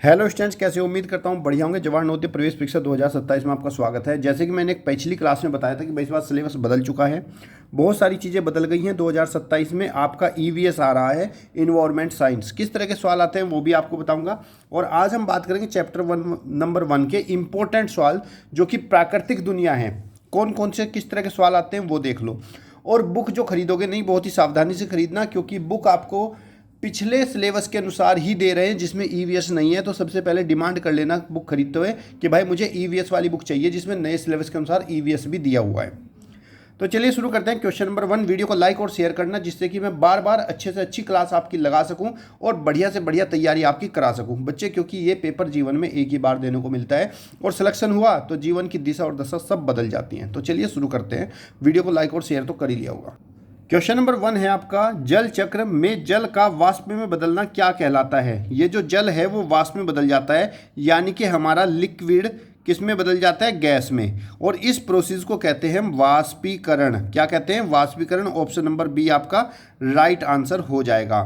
Hello students, कैसे हो? उम्मीद करता हूँ बढ़िया होंगे। जवाहर नवोदय प्रवेश परीक्षा 2027 में आपका स्वागत है। जैसे कि मैंने एक पिछली क्लास में बताया था कि भाई इस बार सिलेबस बदल चुका है, बहुत सारी चीज़ें बदल गई हैं। 2027 में आपका ईवीएस आ रहा है, इन्वायरमेंट साइंस। किस तरह के सवाल आते हैं वो भी आपको बताऊंगा। और आज हम बात करेंगे चैप्टर नंबर 1 के इंपॉर्टेंट सवाल, जो कि प्राकृतिक दुनिया है। कौन कौन से किस तरह के सवाल आते हैं वो देख लो। और बुक जो खरीदोगे नहीं, बहुत ही सावधानी से खरीदना, क्योंकि बुक आपको पिछले सिलेबस के अनुसार ही दे रहे हैं जिसमें ईवीएस नहीं है। तो सबसे पहले डिमांड कर लेना बुक खरीदते हुए कि भाई मुझे ईवीएस वाली बुक चाहिए जिसमें नए सिलेबस के अनुसार ईवीएस भी दिया हुआ है। तो चलिए शुरू करते हैं। Question number 1। वीडियो को लाइक और शेयर करना, जिससे कि मैं बार बार अच्छे से अच्छी क्लास आपकी लगा सकूं और बढ़िया से बढ़िया तैयारी आपकी करा सकूं बच्चे, क्योंकि ये पेपर जीवन में एक ही बार देने को मिलता है और सिलेक्शन हुआ तो जीवन की दिशा और दशा सब बदल जाती हैं। तो चलिए शुरू करते हैं। वीडियो को लाइक और शेयर तो कर ही लिया होगा। क्वेश्चन नंबर 1 है आपका, जल चक्र में जल का वाष्प में बदलना क्या कहलाता है? ये जो जल है वो वाष्प में बदल जाता है, यानी कि हमारा लिक्विड किस में बदल जाता है? गैस में। और इस प्रोसेस को कहते हैं वाष्पीकरण। क्या कहते हैं? वाष्पीकरण। ऑप्शन नंबर बी आपका राइट आंसर हो जाएगा।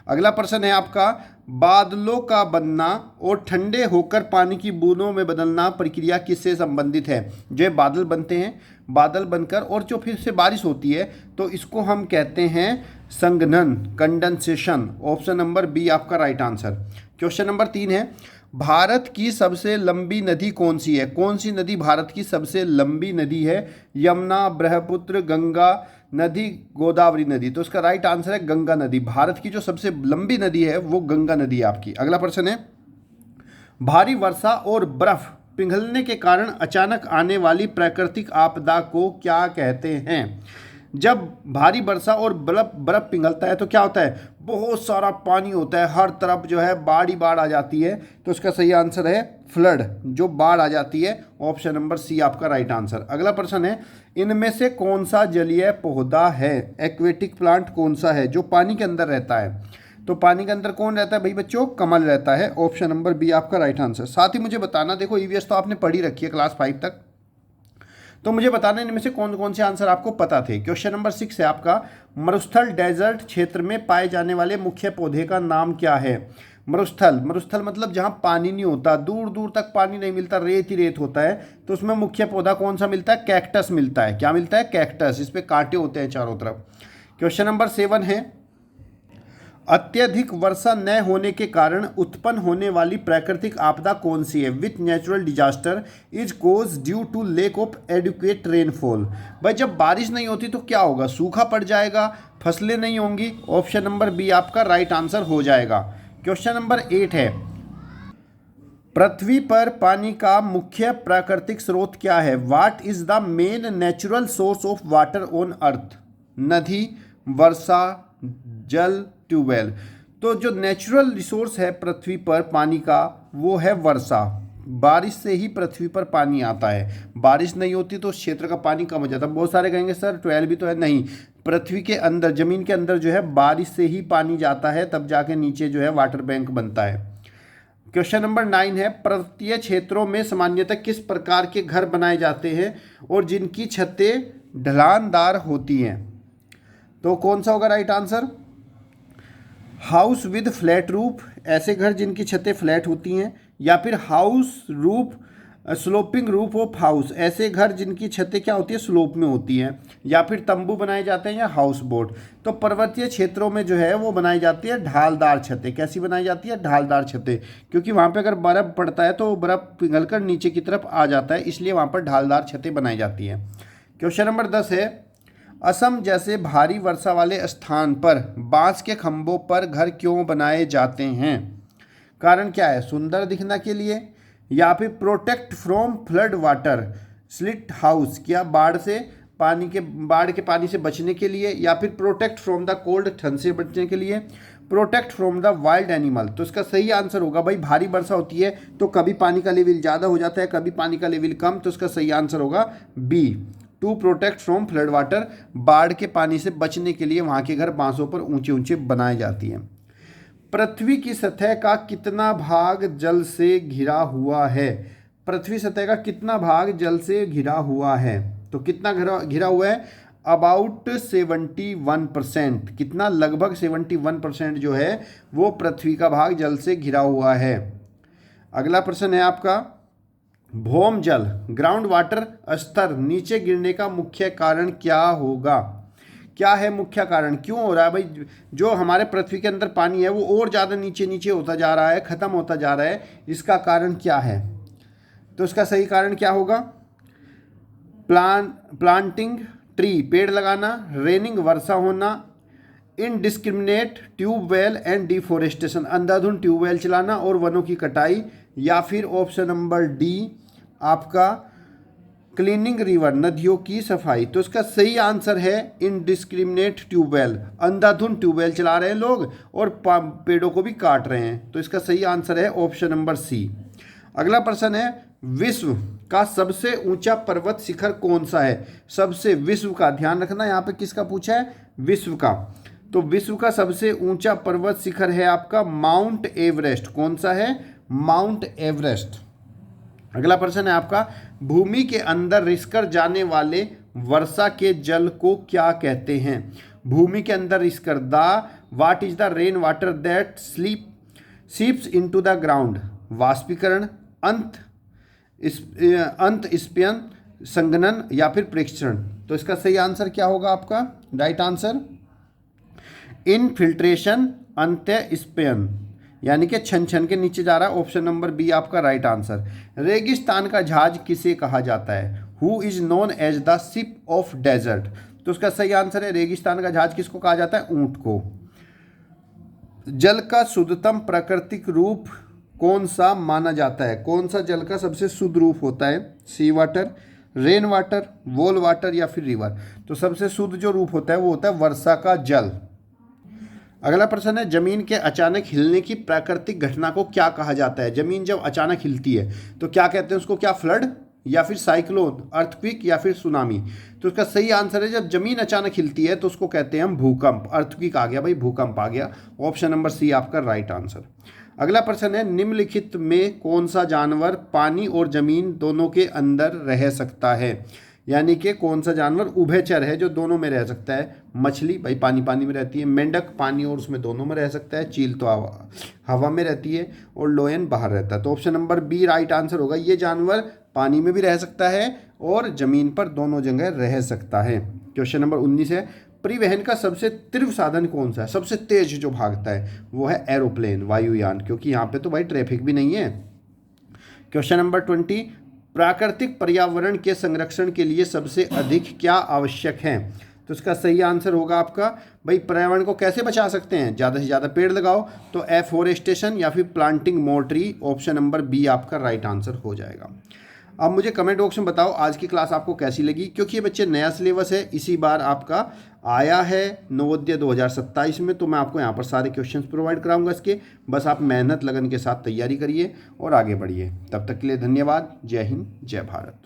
अगला प्रश्न है आपका, बादलों का बनना और ठंडे होकर पानी की बूंदों में बदलना प्रक्रिया किससे संबंधित है? जो ये बादल बनते हैं, बादल बनकर और जो फिर से बारिश होती है, तो इसको हम कहते हैं संघनन, कंडेंसेशन। ऑप्शन नंबर बी आपका राइट आंसर। क्वेश्चन नंबर 3 है, भारत की सबसे लंबी नदी कौन सी है? कौन सी नदी भारत की सबसे लंबी नदी है? यमुना, ब्रह्मपुत्र, गंगा नदी, गोदावरी नदी। तो इसका राइट आंसर है गंगा नदी। भारत की जो सबसे लंबी नदी है वो गंगा नदी है आपकी। अगला प्रश्न है, भारी वर्षा और बर्फ पिघलने के कारण अचानक आने वाली प्राकृतिक आपदा को क्या कहते हैं? जब भारी वर्षा और बर्फ बर्फ पिघलता है तो क्या होता है? बहुत सारा पानी होता है, हर तरफ जो है बाढ़ ही बाढ़ आ जाती है। तो इसका सही आंसर है फ्लड, जो बाढ़ आ जाती है। ऑप्शन नंबर सी आपका राइट आंसर। अगला प्रश्न है, इनमें से कौन सा जलीय पौधा है? एक्वेटिक प्लांट कौन सा है जो पानी के अंदर रहता है? तो पानी के अंदर कौन रहता है भाई बच्चों? कमल रहता है। ऑप्शन नंबर बी आपका राइट आंसर। साथ ही मुझे बताना, देखो ईवीएस तो आपने पढ़ी रखी है क्लास 5 तक, तो मुझे बताना इनमें से कौन कौन से आंसर आपको पता थे। क्वेश्चन नंबर 6 है आपका, मरुस्थल डेजर्ट क्षेत्र में पाए जाने वाले मुख्य पौधे का नाम क्या है? मरुस्थल, मरुस्थल मतलब जहां पानी नहीं होता, दूर दूर तक पानी नहीं मिलता, रेत ही रेत होता है, तो उसमें मुख्य पौधा कौन सा मिलता है? कैक्टस मिलता है। क्या मिलता है? कैक्टस। इस पे कांटे होते हैं चारों तरफ। क्वेश्चन नंबर 7 है, अत्यधिक वर्षा न होने के कारण उत्पन्न होने वाली प्राकृतिक आपदा कौन सी है? With natural disaster is cause due to lack of adequate rainfall. भाई जब बारिश नहीं होती तो क्या होगा? सूखा पड़ जाएगा, फसलें नहीं होंगी। ऑप्शन नंबर बी आपका राइट आंसर हो जाएगा। क्वेश्चन नंबर 8 है, पृथ्वी पर पानी का मुख्य प्राकृतिक स्रोत क्या है? What is the main natural source of water on earth? नदी, वर्षा, जल, ट्यूबवेल। तो जो नेचुरल रिसोर्स है पृथ्वी पर पानी का वो है वर्षा। बारिश से ही पृथ्वी पर पानी आता है। बारिश नहीं होती तो उस क्षेत्र का पानी कम हो जाता है। बहुत सारे कहेंगे सर 12 भी तो है। नहीं, पृथ्वी के अंदर, जमीन के अंदर जो है बारिश से ही पानी जाता है, तब जाके नीचे जो है वाटर बैंक बनता है। क्वेश्चन नंबर 9 है, पर्वतीय क्षेत्रों में सामान्यतः किस प्रकार के घर बनाए जाते हैं और जिनकी छतें ढलानदार होती हैं? तो कौन सा होगा right answer? House with flat roof, ऐसे घर जिनकी छतें फ्लैट होती हैं, या फिर house roof sloping roof of house, ऐसे घर जिनकी छतें क्या होती है? स्लोप में होती हैं, या फिर तंबू बनाए जाते हैं, या हाउस बोट। तो पर्वतीय क्षेत्रों में जो है वो बनाई जाती है ढालदार छतें। कैसी बनाई जाती है? ढालदार छतें, क्योंकि वहाँ पे अगर बर्फ़ पड़ता है तो बर्फ़ पिघलकर नीचे की तरफ आ जाता है, इसलिए वहाँ पर ढालदार छतें बनाई जाती हैं। क्वेश्चन नंबर 10 है, असम जैसे भारी वर्षा वाले स्थान पर बांस के खंभों पर घर क्यों बनाए जाते हैं? कारण क्या है? सुंदर दिखने के लिए, या फिर protect from flood water, slit house, क्या बाढ़ के पानी से बचने के लिए, या फिर प्रोटेक्ट फ्रॉम द कोल्ड, ठंड से बचने के लिए, protect from the wild animal. तो इसका सही आंसर होगा भाई, भारी वर्षा होती है तो कभी पानी का लेवल ज़्यादा हो जाता है, कभी पानी का लेवल कम, तो इसका सही आंसर होगा B, to protect from flood water. बाढ़ के पानी से बचने के लिए वहाँ के घर बांसों पर ऊंचे ऊंचे बनाए जाती हैं। पृथ्वी की सतह का कितना भाग जल से घिरा हुआ है? पृथ्वी सतह का कितना भाग जल से घिरा हुआ है? तो कितना घिरा हुआ है? अबाउट 71%। कितना? लगभग 71% जो है वो पृथ्वी का भाग जल से घिरा हुआ है। अगला प्रश्न है आपका, भौम जल ग्राउंड वाटर स्तर नीचे गिरने का मुख्य कारण क्या होगा? क्या है मुख्य कारण, क्यों हो रहा है भाई? जो हमारे पृथ्वी के अंदर पानी है वो और ज़्यादा नीचे नीचे होता जा रहा है, ख़त्म होता जा रहा है, इसका कारण क्या है? तो इसका सही कारण क्या होगा? प्लांटिंग ट्री पेड़ लगाना, रेनिंग वर्षा होना, इनडिस्क्रिमिनेट ट्यूबवेल एंड डिफोरेस्टेशन अंधाधुंध ट्यूबवेल चलाना और वनों की कटाई, या फिर ऑप्शन नंबर डी आपका क्लीनिंग रिवर नदियों की सफाई। तो इसका सही आंसर है इनडिस्क्रिमिनेट ट्यूबवेल, अंधाधुंध ट्यूबवेल चला रहे हैं लोग और पेड़ों को भी काट रहे हैं। तो इसका सही आंसर है ऑप्शन नंबर सी। अगला प्रश्न है, विश्व का सबसे ऊंचा पर्वत शिखर कौन सा है? सबसे, विश्व का ध्यान रखना, यहाँ पे किसका पूछा है? विश्व का। तो विश्व का सबसे ऊंचा पर्वत शिखर है आपका माउंट एवरेस्ट। कौन सा है? Mount Everest. अगला प्रश्न है आपका, भूमि के अंदर रिसकर जाने वाले वर्षा के जल को क्या कहते हैं? भूमि के अंदर रिसकर, what is the rain water that seeps into the ground? वाष्पीकरण, अंत स्पयन, संघनन, या फिर प्रेक्षण। तो इसका सही आंसर क्या होगा आपका? राइट आंसर इनफिल्ट्रेशन, अंत्य स्पयन, यानी कि छन छन के नीचे जा रहा है। ऑप्शन नंबर बी आपका राइट आंसर। रेगिस्तान का जहाज किसे कहा जाता है? Who is known as the ship of desert. तो उसका सही आंसर है, रेगिस्तान का जहाज किसको कहा जाता है? ऊंट को। जल का शुद्धतम प्राकृतिक रूप कौन सा माना जाता है? कौन सा जल का सबसे शुद्ध रूप होता है? Sea water, rain water, wall water, या फिर रिवर। तो सबसे शुद्ध जो रूप होता है वो होता है वर्षा का जल। अगला प्रश्न है, जमीन के अचानक हिलने की प्राकृतिक घटना को क्या कहा जाता है? जमीन जब अचानक हिलती है तो क्या कहते हैं उसको? क्या फ्लड, या फिर साइक्लोन, अर्थक्वेक, या फिर सुनामी। तो इसका सही आंसर है, जब जमीन अचानक हिलती है तो उसको कहते हैं हम भूकंप। अर्थक्वेक आ गया भाई, भूकंप आ गया। ऑप्शन नंबर सी आपका राइट आंसर। अगला प्रश्न है, निम्नलिखित में कौन सा जानवर पानी और जमीन दोनों के अंदर रह सकता है? यानी कि कौन सा जानवर उभयचर है जो दोनों में रह सकता है? मछली भाई पानी पानी में रहती है, मेंढक पानी और उसमें दोनों में रह सकता है, चील तो हवा में रहती है, और लोयन बाहर रहता है। तो option number B right answer होगा। ये जानवर पानी में भी रह सकता है और जमीन पर दोनों जगह रह सकता है। क्वेश्चन नंबर 19 है, परिवहन का सबसे तीव्र साधन कौन सा है? सबसे तेज जो भागता है वो है एरोप्लेन, वायुयान, क्योंकि यहाँ पे तो भाई ट्रैफिक भी नहीं है। क्वेश्चन नंबर 20, प्राकृतिक पर्यावरण के संरक्षण के लिए सबसे अधिक क्या आवश्यक है? तो इसका सही आंसर होगा आपका, भाई पर्यावरण को कैसे बचा सकते हैं? ज़्यादा से ज़्यादा पेड़ लगाओ। तो एफोरेस्टेशन या फिर प्लांटिंग मोर ट्री, ऑप्शन नंबर बी आपका राइट आंसर हो जाएगा। अब मुझे कमेंट बॉक्स में बताओ आज की क्लास आपको कैसी लगी, क्योंकि ये बच्चे नया सिलेबस है, इसी बार आपका आया है नवोदय 2027 में। तो मैं आपको यहाँ पर सारे क्वेश्चंस प्रोवाइड कराऊंगा इसके, बस आप मेहनत लगन के साथ तैयारी करिए और आगे बढ़िए। तब तक के लिए धन्यवाद। जय हिंद, जय भारत।